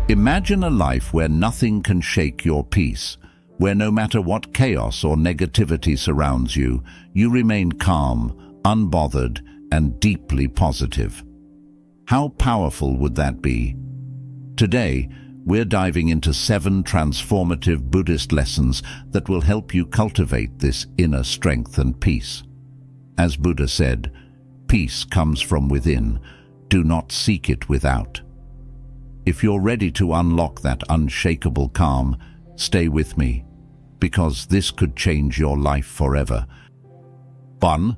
Imagine a life where nothing can shake your peace, where no matter what chaos or negativity surrounds you, you remain calm, unbothered, and deeply positive. How powerful would that be? Today, we're diving into 7 transformative Buddhist lessons that will help you cultivate this inner strength and peace. As Buddha said, peace comes from within. Do not seek it without. If you're ready to unlock that unshakable calm, stay with me, because this could change your life forever. 1.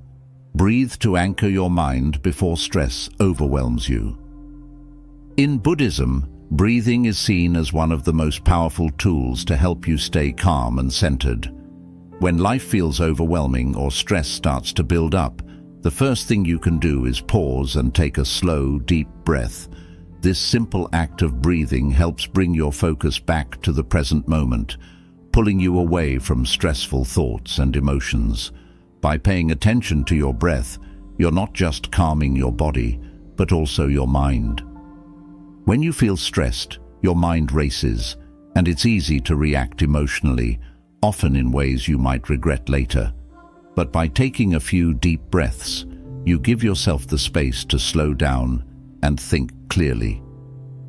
Breathe to anchor your mind before stress overwhelms you. In Buddhism, breathing is seen as one of the most powerful tools to help you stay calm and centered. When life feels overwhelming or stress starts to build up, the first thing you can do is pause and take a slow, deep breath. This simple act of breathing helps bring your focus back to the present moment, pulling you away from stressful thoughts and emotions. By paying attention to your breath, you're not just calming your body, but also your mind. When you feel stressed, your mind races, and it's easy to react emotionally, often in ways you might regret later. But by taking a few deep breaths, you give yourself the space to slow down and think clearly.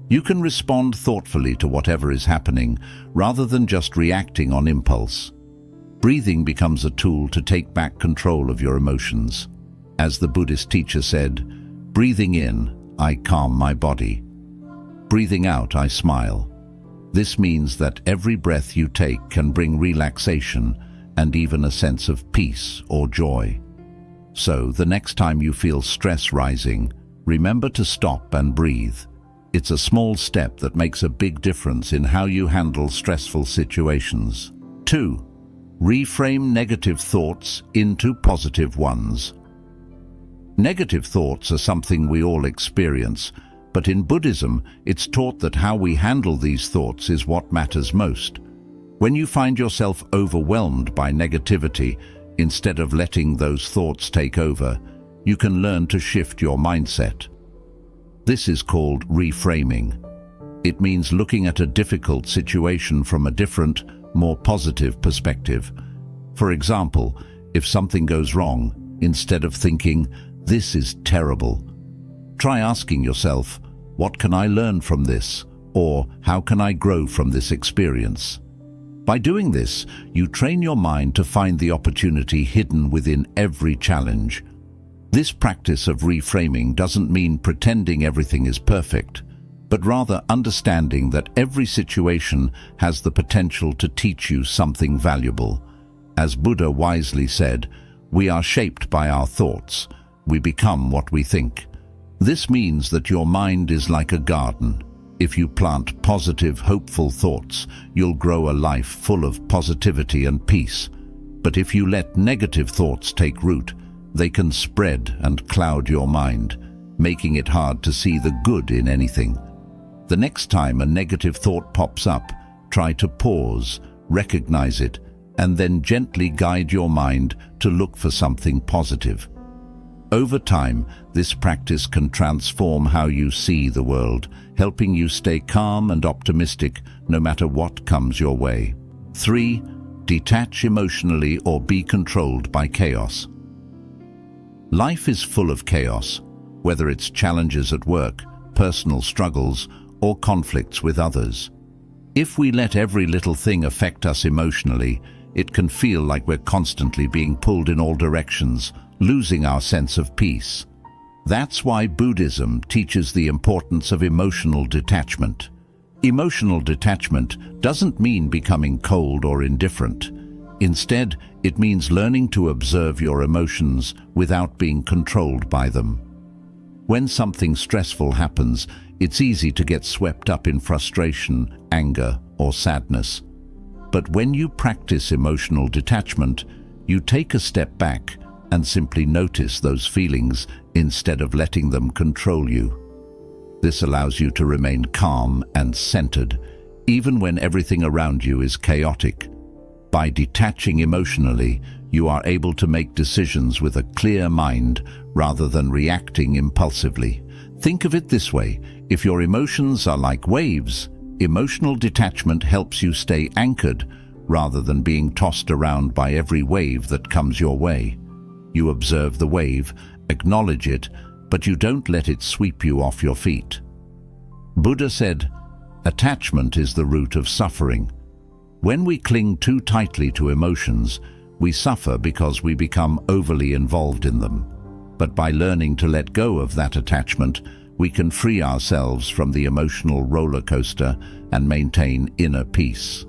You can respond thoughtfully to whatever is happening, rather than just reacting on impulse. Breathing becomes a tool to take back control of your emotions. As the Buddhist teacher said, breathing in, I calm my body. Breathing out, I smile. This means that every breath you take can bring relaxation and even a sense of peace or joy. So, the next time you feel stress rising, remember to stop and breathe. It's a small step that makes a big difference in how you handle stressful situations. 2. Reframe negative thoughts into positive ones. Negative thoughts are something we all experience, but in Buddhism, it's taught that how we handle these thoughts is what matters most. When you find yourself overwhelmed by negativity, instead of letting those thoughts take over, you can learn to shift your mindset. This is called reframing. It means looking at a difficult situation from a different, more positive perspective. For example, if something goes wrong, instead of thinking, "This is terrible," try asking yourself, "What can I learn from this?" or "How can I grow from this experience?" By doing this, you train your mind to find the opportunity hidden within every challenge. This practice of reframing doesn't mean pretending everything is perfect, but rather understanding that every situation has the potential to teach you something valuable. As Buddha wisely said, we are shaped by our thoughts. We become what we think. This means that your mind is like a garden. If you plant positive, hopeful thoughts, you'll grow a life full of positivity and peace. But if you let negative thoughts take root, they can spread and cloud your mind, making it hard to see the good in anything. The next time a negative thought pops up, try to pause, recognize it, and then gently guide your mind to look for something positive. Over time, this practice can transform how you see the world, helping you stay calm and optimistic no matter what comes your way. 3. Detach emotionally or be controlled by chaos. Life is full of chaos, whether it's challenges at work, personal struggles, or conflicts with others. If we let every little thing affect us emotionally, it can feel like we're constantly being pulled in all directions, losing our sense of peace. That's why Buddhism teaches the importance of emotional detachment. Emotional detachment doesn't mean becoming cold or indifferent. Instead, it means learning to observe your emotions without being controlled by them. When something stressful happens, it's easy to get swept up in frustration, anger, or sadness. But when you practice emotional detachment, you take a step back and simply notice those feelings instead of letting them control you. This allows you to remain calm and centered, even when everything around you is chaotic. By detaching emotionally, you are able to make decisions with a clear mind rather than reacting impulsively. Think of it this way: if your emotions are like waves, Emotional detachment helps you stay anchored rather than being tossed around by every wave that comes your way. You observe the wave, acknowledge it, but you don't let it sweep you off your feet. Buddha said, "Attachment is the root of suffering." When we cling too tightly to emotions, we suffer because we become overly involved in them. But by learning to let go of that attachment, we can free ourselves from the emotional roller coaster and maintain inner peace.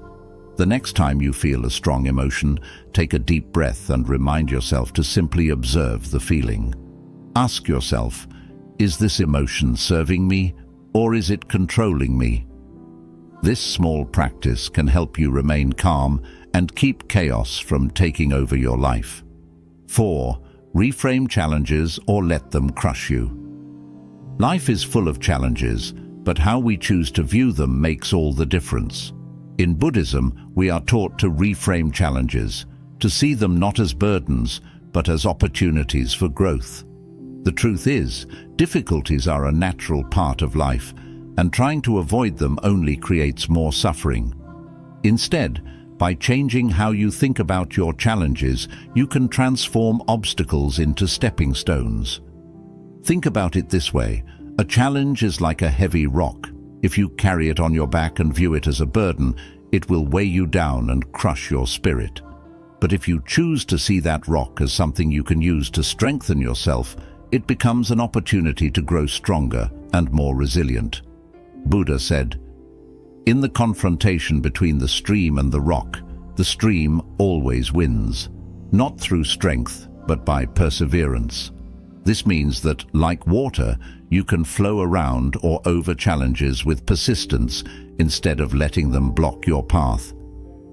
The next time you feel a strong emotion, take a deep breath and remind yourself to simply observe the feeling. Ask yourself, is this emotion serving me or is it controlling me? This small practice can help you remain calm and keep chaos from taking over your life. 4. Reframe challenges or let them crush you. Life is full of challenges, but how we choose to view them makes all the difference. In Buddhism, we are taught to reframe challenges, to see them not as burdens, but as opportunities for growth. The truth is, difficulties are a natural part of life, and trying to avoid them only creates more suffering. Instead, by changing how you think about your challenges, you can transform obstacles into stepping stones. Think about it this way: a challenge is like a heavy rock. If you carry it on your back and view it as a burden, it will weigh you down and crush your spirit. But if you choose to see that rock as something you can use to strengthen yourself, it becomes an opportunity to grow stronger and more resilient. Buddha said, "In the confrontation between the stream and the rock, the stream always wins, not through strength, but by perseverance." This means that, like water, you can flow around or over challenges with persistence instead of letting them block your path.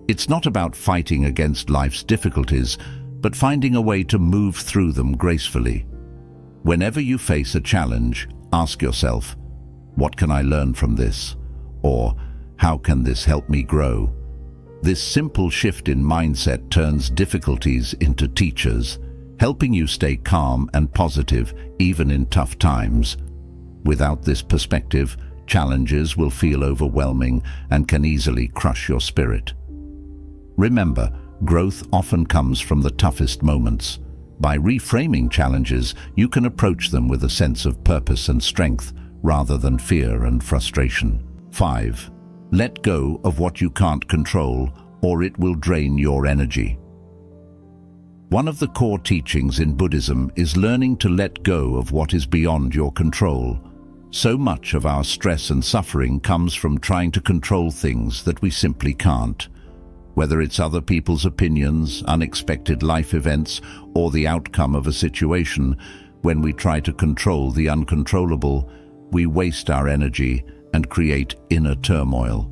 It's not about fighting against life's difficulties, but finding a way to move through them gracefully. Whenever you face a challenge, ask yourself, "What can I learn from this?" Or, "How can this help me grow?" This simple shift in mindset turns difficulties into teachers, helping you stay calm and positive even in tough times. Without this perspective, challenges will feel overwhelming and can easily crush your spirit. Remember, growth often comes from the toughest moments. By reframing challenges, you can approach them with a sense of purpose and strength rather than fear and frustration. 5. Let go of what you can't control, or it will drain your energy. One of the core teachings in Buddhism is learning to let go of what is beyond your control. So much of our stress and suffering comes from trying to control things that we simply can't. Whether it's other people's opinions, unexpected life events, or the outcome of a situation, when we try to control the uncontrollable, we waste our energy and create inner turmoil.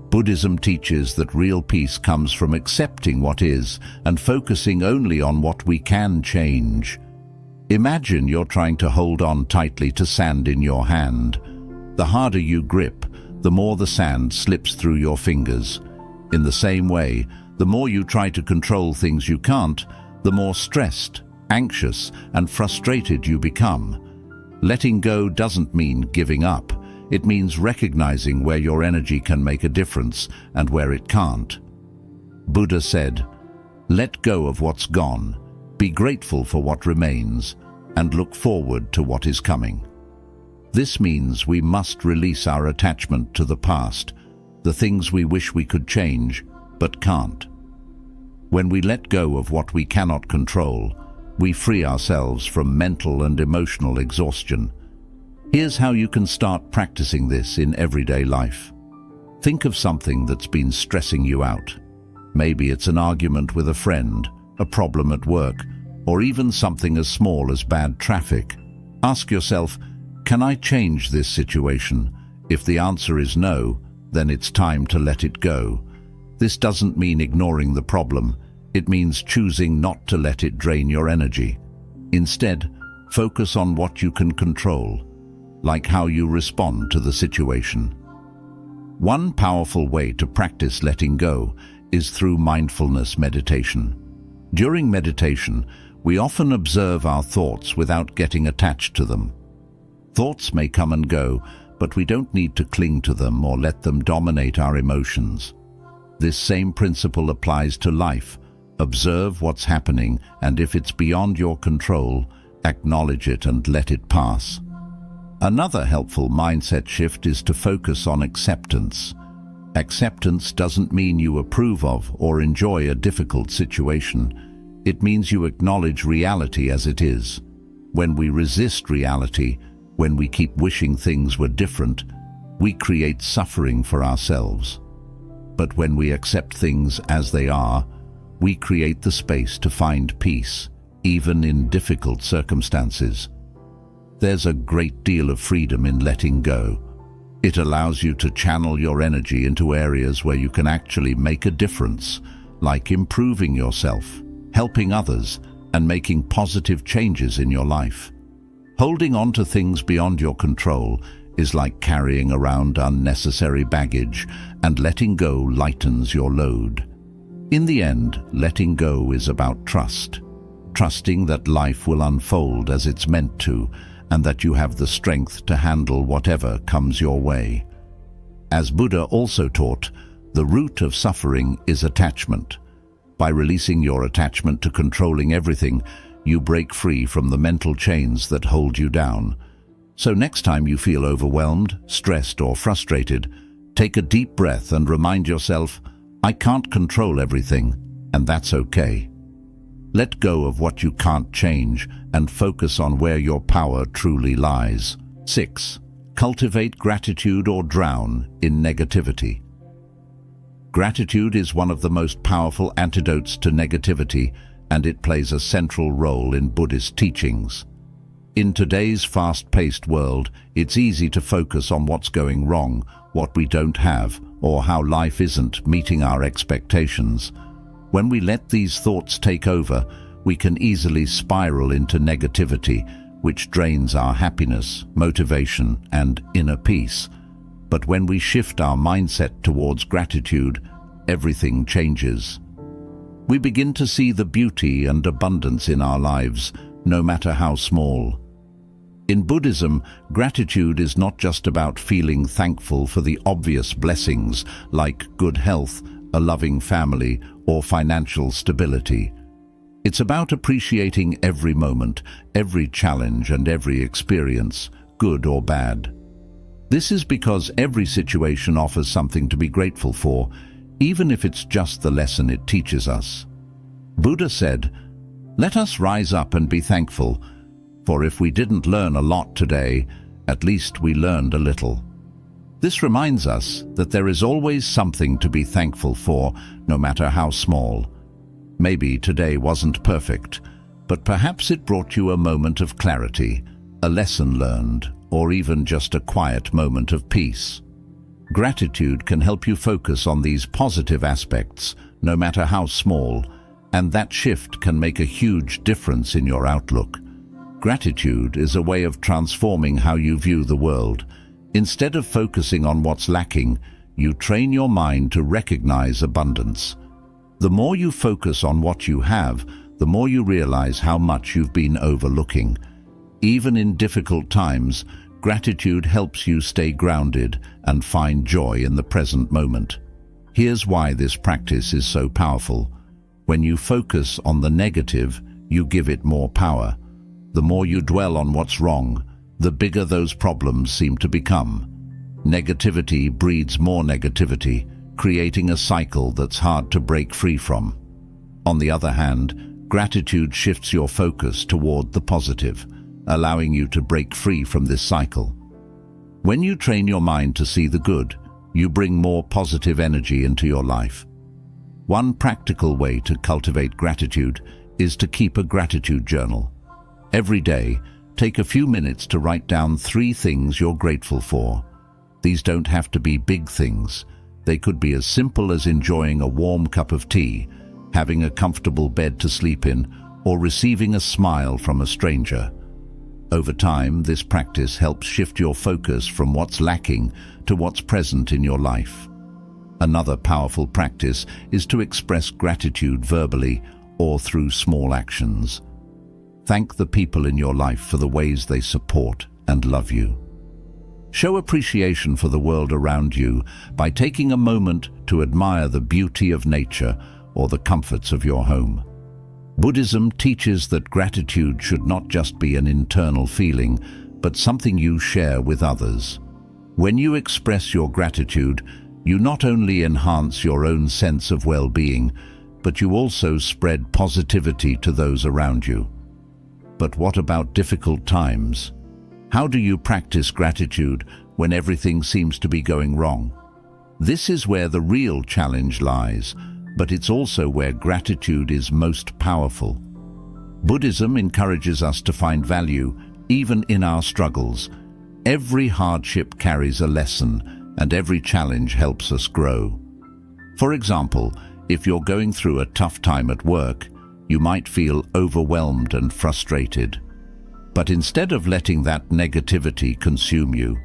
Buddhism teaches that real peace comes from accepting what is and focusing only on what we can change. Imagine you're trying to hold on tightly to sand in your hand. The harder you grip, the more the sand slips through your fingers. In the same way, the more you try to control things you can't, the more stressed, anxious, and frustrated you become. Letting go doesn't mean giving up. It means recognizing where your energy can make a difference and where it can't. Buddha said, "Let go of what's gone, be grateful for what remains, and look forward to what is coming." This means we must release our attachment to the past, the things we wish we could change, but can't. When we let go of what we cannot control, we free ourselves from mental and emotional exhaustion. Here's how you can start practicing this in everyday life. Think of something that's been stressing you out. Maybe it's an argument with a friend, a problem at work, or even something as small as bad traffic. Ask yourself, can I change this situation? If the answer is no, then it's time to let it go. This doesn't mean ignoring the problem. It means choosing not to let it drain your energy. Instead, focus on what you can control, like how you respond to the situation. One powerful way to practice letting go is through mindfulness meditation. During meditation, we often observe our thoughts without getting attached to them. Thoughts may come and go, but we don't need to cling to them or let them dominate our emotions. This same principle applies to life. Observe what's happening, and if it's beyond your control, acknowledge it and let it pass. Another helpful mindset shift is to focus on acceptance. Acceptance doesn't mean you approve of or enjoy a difficult situation. It means you acknowledge reality as it is. When we resist reality, when we keep wishing things were different, we create suffering for ourselves. But when we accept things as they are, we create the space to find peace, even in difficult circumstances. There's a great deal of freedom in letting go. It allows you to channel your energy into areas where you can actually make a difference, like improving yourself, helping others, and making positive changes in your life. Holding on to things beyond your control is like carrying around unnecessary baggage, and letting go lightens your load. In the end, letting go is about trust. Trusting that life will unfold as it's meant to, and that you have the strength to handle whatever comes your way. As Buddha also taught, the root of suffering is attachment. By releasing your attachment to controlling everything, you break free from the mental chains that hold you down. So next time you feel overwhelmed, stressed, or frustrated, take a deep breath and remind yourself, I can't control everything, and that's okay. Let go of what you can't change and focus on where your power truly lies. 6. Cultivate gratitude or drown in negativity. Gratitude is one of the most powerful antidotes to negativity, and it plays a central role in Buddhist teachings. In today's fast-paced world, it's easy to focus on what's going wrong, what we don't have, or how life isn't meeting our expectations. When we let these thoughts take over, we can easily spiral into negativity, which drains our happiness, motivation, and inner peace. But when we shift our mindset towards gratitude, everything changes. We begin to see the beauty and abundance in our lives, no matter how small. In Buddhism, gratitude is not just about feeling thankful for the obvious blessings like good health, a loving family, or financial stability. It's about appreciating every moment, every challenge, and every experience, good or bad. This is because every situation offers something to be grateful for, even if it's just the lesson it teaches us. Buddha said, "Let us rise up and be thankful, for if we didn't learn a lot today, at least we learned a little." This reminds us that there is always something to be thankful for, no matter how small. Maybe today wasn't perfect, but perhaps it brought you a moment of clarity, a lesson learned, or even just a quiet moment of peace. Gratitude can help you focus on these positive aspects, no matter how small, and that shift can make a huge difference in your outlook. Gratitude is a way of transforming how you view the world. Instead of focusing on what's lacking, you train your mind to recognize abundance. The more you focus on what you have, the more you realize how much you've been overlooking. Even in difficult times, gratitude helps you stay grounded and find joy in the present moment. Here's why this practice is so powerful. When you focus on the negative, you give it more power. The more you dwell on what's wrong, the bigger those problems seem to become. Negativity breeds more negativity, creating a cycle that's hard to break free from. On the other hand, gratitude shifts your focus toward the positive, allowing you to break free from this cycle. When you train your mind to see the good, you bring more positive energy into your life. One practical way to cultivate gratitude is to keep a gratitude journal. Every day, take a few minutes to write down 3 things you're grateful for. These don't have to be big things. They could be as simple as enjoying a warm cup of tea, having a comfortable bed to sleep in, or receiving a smile from a stranger. Over time, this practice helps shift your focus from what's lacking to what's present in your life. Another powerful practice is to express gratitude verbally or through small actions. Thank the people in your life for the ways they support and love you. Show appreciation for the world around you by taking a moment to admire the beauty of nature or the comforts of your home. Buddhism teaches that gratitude should not just be an internal feeling, but something you share with others. When you express your gratitude, you not only enhance your own sense of well-being, but you also spread positivity to those around you. But what about difficult times? How do you practice gratitude when everything seems to be going wrong? This is where the real challenge lies, but it's also where gratitude is most powerful. Buddhism encourages us to find value even in our struggles. Every hardship carries a lesson, and every challenge helps us grow. For example, if you're going through a tough time at work, you might feel overwhelmed and frustrated. But instead of letting that negativity consume you,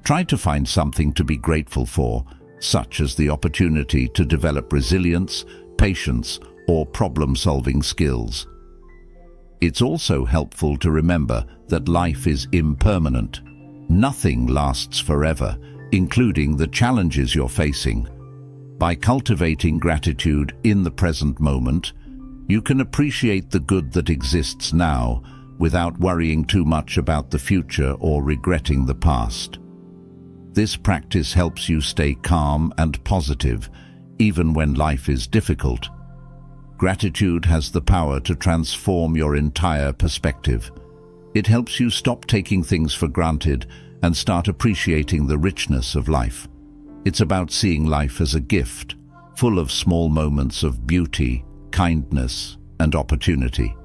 try to find something to be grateful for, such as the opportunity to develop resilience, patience, or problem-solving skills. It's also helpful to remember that life is impermanent. Nothing lasts forever, including the challenges you're facing. By cultivating gratitude in the present moment, you can appreciate the good that exists now without worrying too much about the future or regretting the past. This practice helps you stay calm and positive, even when life is difficult. Gratitude has the power to transform your entire perspective. It helps you stop taking things for granted and start appreciating the richness of life. It's about seeing life as a gift, full of small moments of beauty, kindness, and opportunity.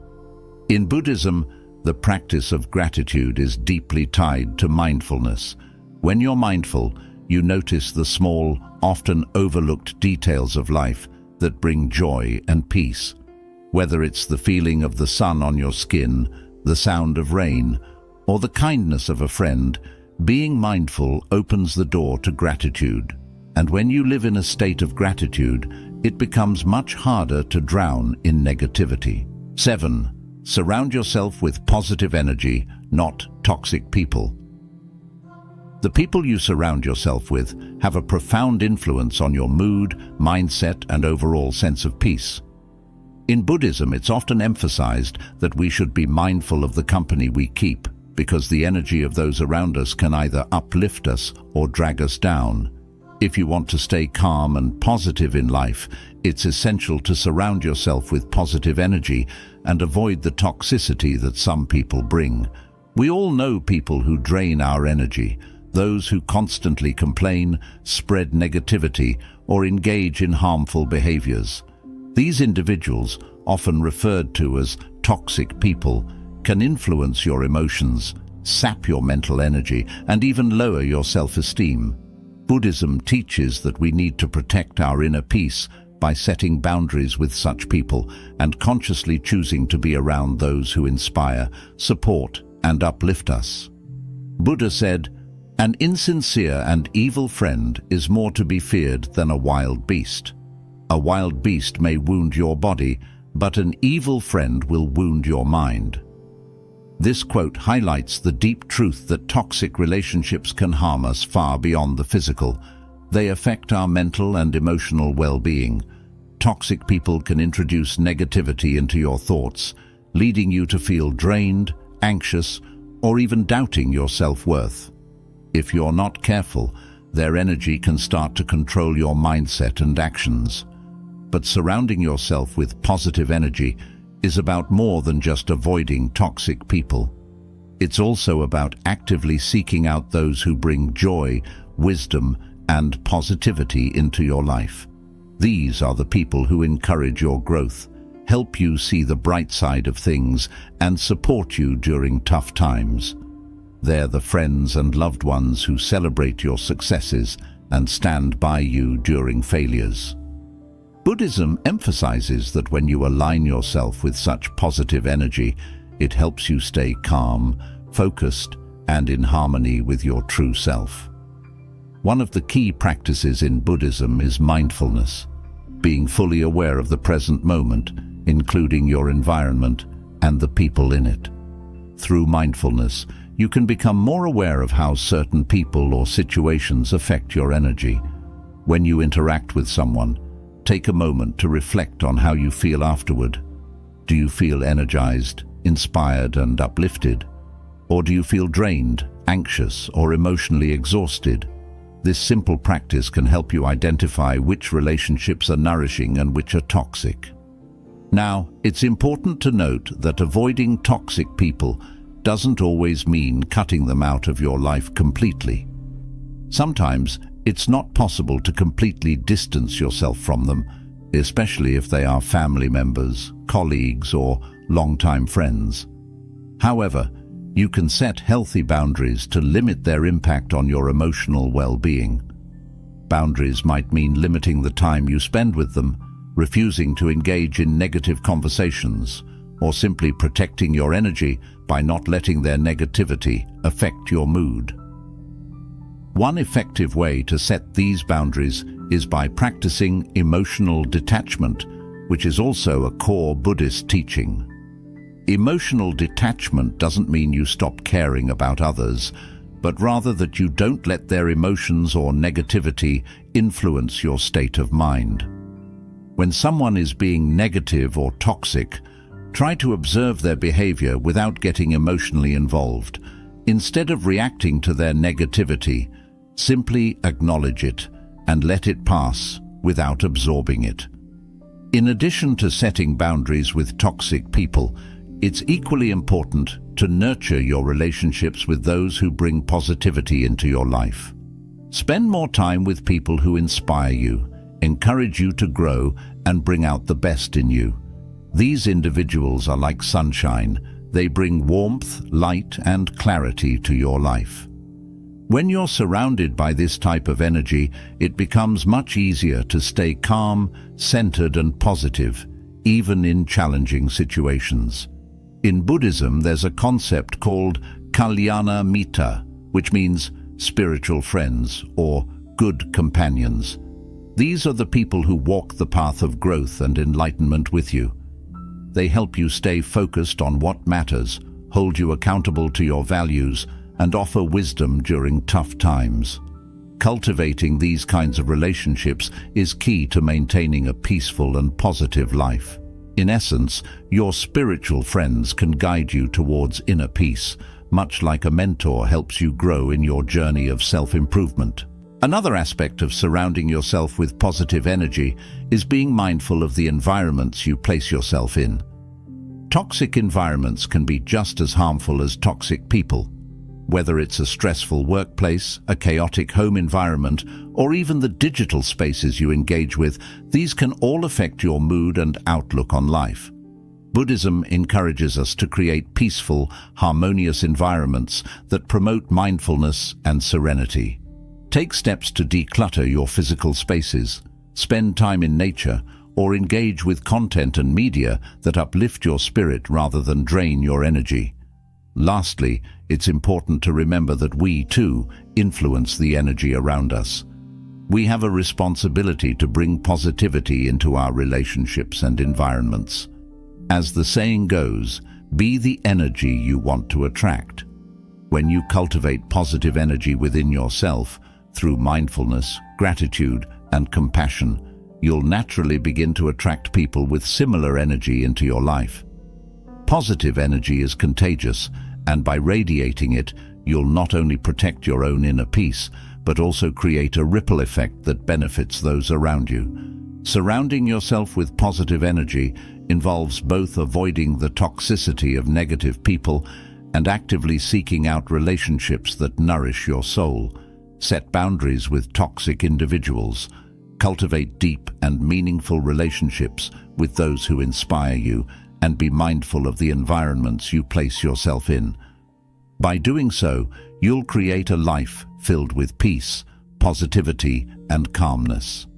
In Buddhism, the practice of gratitude is deeply tied to mindfulness. When you're mindful, you notice the small, often overlooked details of life that bring joy and peace. Whether it's the feeling of the sun on your skin, the sound of rain, or the kindness of a friend, being mindful opens the door to gratitude. And when you live in a state of gratitude, it becomes much harder to drown in negativity. 7. Surround yourself with positive energy, not toxic people. The people you surround yourself with have a profound influence on your mood, mindset, and overall sense of peace. In Buddhism, it's often emphasized that we should be mindful of the company we keep, because the energy of those around us can either uplift us or drag us down. If you want to stay calm and positive in life, it's essential to surround yourself with positive energy and avoid the toxicity that some people bring. We all know people who drain our energy, those who constantly complain, spread negativity, or engage in harmful behaviors. These individuals, often referred to as toxic people, can influence your emotions, sap your mental energy, and even lower your self-esteem. Buddhism teaches that we need to protect our inner peace by setting boundaries with such people and consciously choosing to be around those who inspire, support, and uplift us. Buddha said, "An insincere and evil friend is more to be feared than a wild beast. A wild beast may wound your body, but an evil friend will wound your mind." This quote highlights the deep truth that toxic relationships can harm us far beyond the physical. They affect our mental and emotional well-being. Toxic people can introduce negativity into your thoughts, leading you to feel drained, anxious, or even doubting your self-worth. If you're not careful, their energy can start to control your mindset and actions. But surrounding yourself with positive energy is about more than just avoiding toxic people. It's also about actively seeking out those who bring joy, wisdom, and positivity into your life. These are the people who encourage your growth, help you see the bright side of things, and support you during tough times. They're the friends and loved ones who celebrate your successes and stand by you during failures. Buddhism emphasizes that when you align yourself with such positive energy, it helps you stay calm, focused, and in harmony with your true self. One of the key practices in Buddhism is mindfulness, being fully aware of the present moment, including your environment and the people in it. Through mindfulness, you can become more aware of how certain people or situations affect your energy. When you interact with someone, take a moment to reflect on how you feel afterward. Do you feel energized, inspired, and uplifted? Or do you feel drained, anxious, or emotionally exhausted? This simple practice can help you identify which relationships are nourishing and which are toxic. Now, it's important to note that avoiding toxic people doesn't always mean cutting them out of your life completely. Sometimes it's not possible to completely distance yourself from them, especially if they are family members, colleagues, or longtime friends. However, you can set healthy boundaries to limit their impact on your emotional well-being. Boundaries might mean limiting the time you spend with them, refusing to engage in negative conversations, or simply protecting your energy by not letting their negativity affect your mood. One effective way to set these boundaries is by practicing emotional detachment, which is also a core Buddhist teaching. Emotional detachment doesn't mean you stop caring about others, but rather that you don't let their emotions or negativity influence your state of mind. When someone is being negative or toxic, try to observe their behavior without getting emotionally involved. Instead of reacting to their negativity, simply acknowledge it and let it pass without absorbing it. In addition to setting boundaries with toxic people, it's equally important to nurture your relationships with those who bring positivity into your life. Spend more time with people who inspire you, encourage you to grow, and bring out the best in you. These individuals are like sunshine. They bring warmth, light, and clarity to your life. When you're surrounded by this type of energy, it becomes much easier to stay calm, centered, and positive, even in challenging situations. In Buddhism, there's a concept called kalyana mita, which means spiritual friends or good companions. These are the people who walk the path of growth and enlightenment with you. They help you stay focused on what matters, hold you accountable to your values, and offer wisdom during tough times. Cultivating these kinds of relationships is key to maintaining a peaceful and positive life. In essence, your spiritual friends can guide you towards inner peace, much like a mentor helps you grow in your journey of self-improvement. Another aspect of surrounding yourself with positive energy is being mindful of the environments you place yourself in. Toxic environments can be just as harmful as toxic people. Whether it's a stressful workplace, a chaotic home environment, or even the digital spaces you engage with, these can all affect your mood and outlook on life. Buddhism encourages us to create peaceful, harmonious environments that promote mindfulness and serenity. Take steps to declutter your physical spaces, spend time in nature, or engage with content and media that uplift your spirit rather than drain your energy. Lastly, it's important to remember that we, too, influence the energy around us. We have a responsibility to bring positivity into our relationships and environments. As the saying goes, be the energy you want to attract. When you cultivate positive energy within yourself, through mindfulness, gratitude, and compassion, you'll naturally begin to attract people with similar energy into your life. Positive energy is contagious, and by radiating it, you'll not only protect your own inner peace, but also create a ripple effect that benefits those around you. Surrounding yourself with positive energy involves both avoiding the toxicity of negative people and actively seeking out relationships that nourish your soul. Set boundaries with toxic individuals. Cultivate deep and meaningful relationships with those who inspire you, and be mindful of the environments you place yourself in. By doing so, you'll create a life filled with peace, positivity, and calmness.